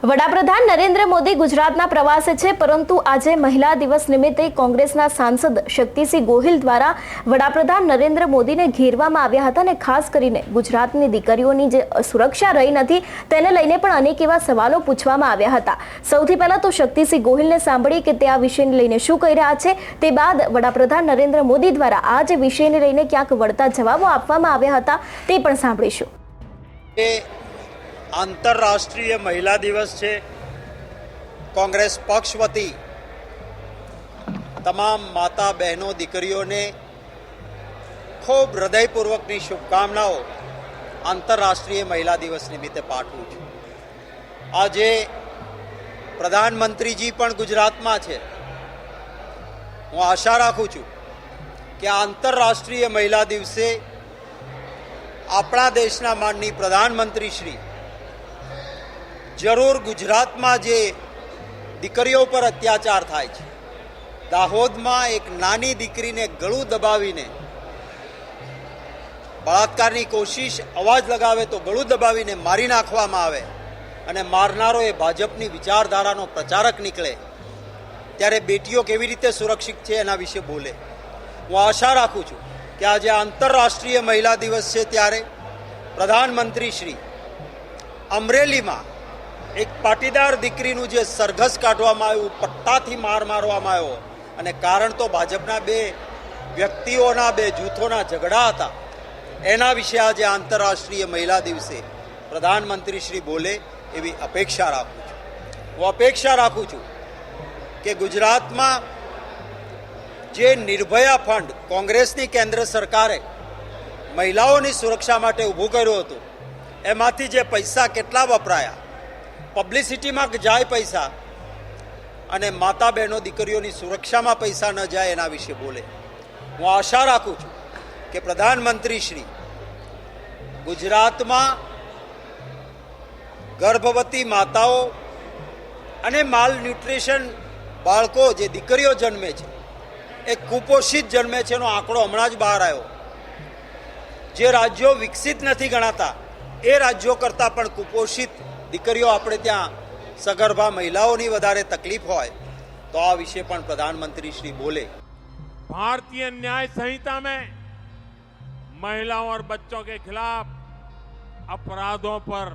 વડાપ્રધાન નરેન્દ્ર મોદી ગુજરાતના પ્રવાસે છે, પરંતુ આજે મહિલા દિવસ નિમિત્તે કોંગ્રેસના સાંસદ શક્તિસિંહ ગોહિલ દ્વારા વડાપ્રધાન નરેન્દ્ર મોદીને ઘેરવામાં આવ્યા હતા અને ખાસ કરીને ગુજરાતની દીકરીઓની જે સુરક્ષા રહી નથી તેને લઈને પણ અનેક એવા સવાલો પૂછવામાં આવ્યા હતા। સૌથી પહેલા તો શક્તિસિંહ ગોહિલને સાંભળી કે તે આ વિષયને લઈને શું કહી રહ્યા છે, તે બાદ વડાપ્રધાન નરેન્દ્ર મોદી દ્વારા આ જે વિષયને લઈને ક્યાંક વળતા જવાબો આપવામાં આવ્યા હતા તે પણ સાંભળીશું। आंतरराष्ट्रीय महिला दिवस है। कांग्रेस पक्ष वती तमाम माता बहनों दीकरीओं ने खूब हृदयपूर्वकनी शुभकामनाओं आंतरराष्ट्रीय महिला दिवस निमित्ते पाठवुं छुं। आजे प्रधानमंत्रीजी पण गुजरातमां छे। हूँ आशा राखुं छुं कि आंतरराष्ट्रीय महिला दिवसे आपणा देशना माननीय प्रधानमंत्री श्री जरूर गुजरात में जे दीकरीओ पर अत्याचार थाय छे, दाहोद में एक नानी दीकरी ने गळुं दबावीने बलात्कारनी कोशिश अवाज लगावे तो गळुं दबावीने मारी नाखवामां आवे अने मारनारो ए भाजपनी विचारधारानो प्रचारक निकळे त्यारे बेटीओ केवी रीते सुरक्षित छे एना विषे बोले। हूँ आशा राखुं छुं कि आज आंतरराष्ट्रीय महिला दिवस है त्यारे प्रधानमंत्री श्री अमरेली में एक पाटीदार दीकरीनुं जे सरघस काढवामां आव्युं, पट्टाथी मार मारवामां आव्यो अने कारण तो भाजपना बे व्यक्तिओना बे जूथोना झगड़ा हता। एना विषे आज आंतरराष्ट्रीय महिला दिवसे प्रधानमंत्री श्री बोले एवी अपेक्षा राखुं छुं। हूँ अपेक्षा राखुं छुं कि गुजरात में जे निर्भया फंड कांग्रेसनी केन्द्र सरकारे महिलाओनी सुरक्षा माटे ऊभुं कर्युं हतुं, एमांथी जे पैसा केटला वपराया, पब्लिसिटी में जाए पैसा अने माता बहनों दीकरीओनी सुरक्षा में पैसा न जाए एना विषे बोले। हूँ आशा राखुं छुं कि प्रधानमंत्री श्री गुजरात में गर्भवती माताओं अने माल न्यूट्रिशन बाळको जे दीकरीओ जन्मे छे ए कुपोषित जन्मे छे एनो आंकड़ो हमणां ज बहार आव्यो। जे राज्यों विकसित नहीं गणाता ए राज्यों करता पण कुपोषित दीकरीओ आपणे त्यां सगर्भा महिलाओनी वधारे तकलीफ होय तो आ विषय पण प्रधानमंत्री श्री बोले। भारतीय न्याय संहिता में महिलाओं और बच्चों के खिलाफ अपराधों पर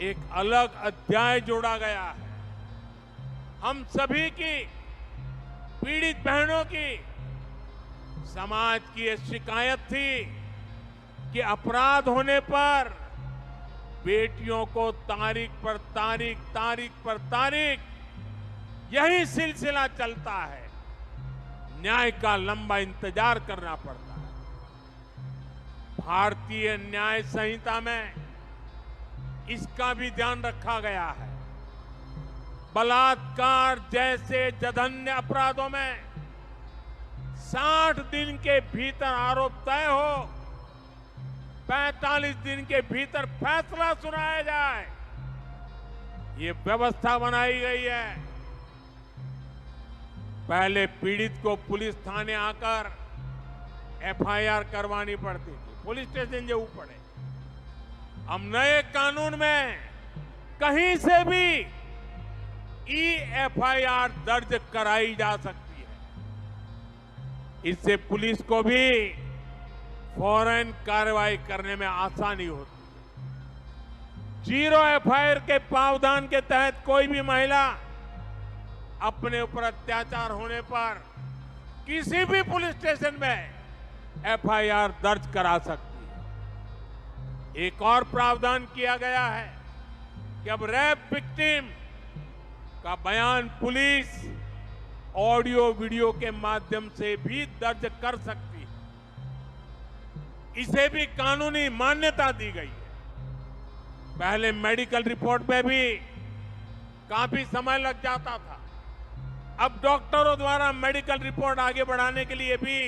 एक अलग अध्याय जोड़ा गया है। हम सभी की, पीड़ित बहनों की, समाज की ये शिकायत थी कि अपराध होने पर बेटियों को तारीख पर तारीख यही सिलसिला चलता है, न्याय का लंबा इंतजार करना पड़ता है। भारतीय न्याय संहिता में इसका भी ध्यान रखा गया है। बलात्कार जैसे जघन्य अपराधों में 60 दिन के भीतर आरोप तय हो, 45 दिन के भीतर फैसला सुनाया जाए, ये व्यवस्था बनाई गई है। पहले पीड़ित को पुलिस थाने आकर एफआईआर करवानी पड़ती थी, पुलिस स्टेशन जो पड़े। अब नए कानून में कहीं से भी एफआईआर दर्ज कराई जा सकती है। इससे पुलिस को भी फौरन कार्रवाई करने में आसानी होती है। जीरो एफआईआर के प्रावधान के तहत कोई भी महिला अपने ऊपर अत्याचार होने पर किसी भी पुलिस स्टेशन में एफआईआर दर्ज करा सकती है। एक और प्रावधान किया गया है कि अब रेप विक्टिम का बयान पुलिस ऑडियो वीडियो के माध्यम से भी दर्ज कर सकती है। इसे भी कानूनी मान्यता दी गई है। पहले मेडिकल रिपोर्ट में भी काफी समय लग जाता था, अब डॉक्टरों द्वारा मेडिकल रिपोर्ट आगे बढ़ाने के लिए भी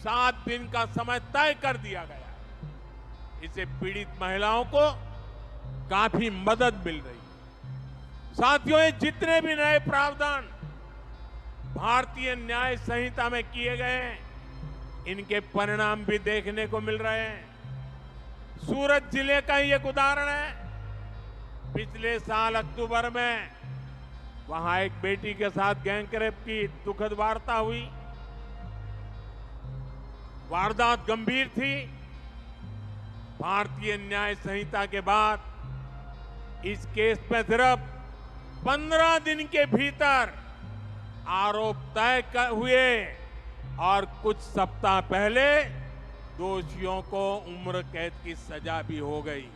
7 दिन का समय तय कर दिया गया है। इससे पीड़ित महिलाओं को काफी मदद मिल रही है। साथियों, ये जितने भी नए प्रावधान भारतीय न्याय संहिता में किए गए हैं, इनके परिणाम भी देखने को मिल रहे हैं। सूरत जिले का ही एक उदाहरण है। पिछले साल अक्टूबर में वहां एक बेटी के साथ गैंग रेप की दुखद वार्ता हुई। वारदात गंभीर थी। भारतीय न्याय संहिता के बाद इस केस में सिर्फ 15 दिन के भीतर आरोप तय हुए और कुछ सप्ताह पहले दोषियों को उम्र कैद की सजा भी हो गई।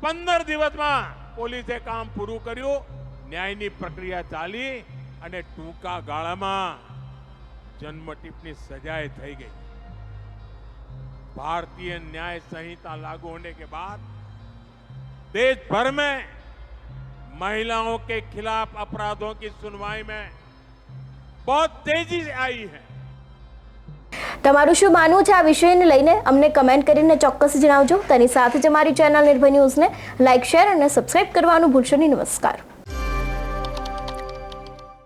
15 દિવસમાં પોલીસે કામ પૂરું કર્યું, ન્યાયની પ્રક્રિયા ચાલી અને ટૂંકા ગાળામાં જન્મટીપની સજાએ થઈ ગઈ। भारतीय न्याय संहिता लागू होने के बाद देश भर में महिलाओं के खिलाफ अपराधों की सुनवाई में बहुत तेजी से आई है। તમારું શું માનવું છે આ વિષયને લઈને અમને કમેન્ટ કરીને ચોક્કસ જણાવજો। તેની સાથે જ અમારી ચેનલ નિર્ભય ન્યૂઝને લાઇક, શેર અને સબસ્ક્રાઇબ કરવાનું ભૂલશો નહીં। નમસ્કાર।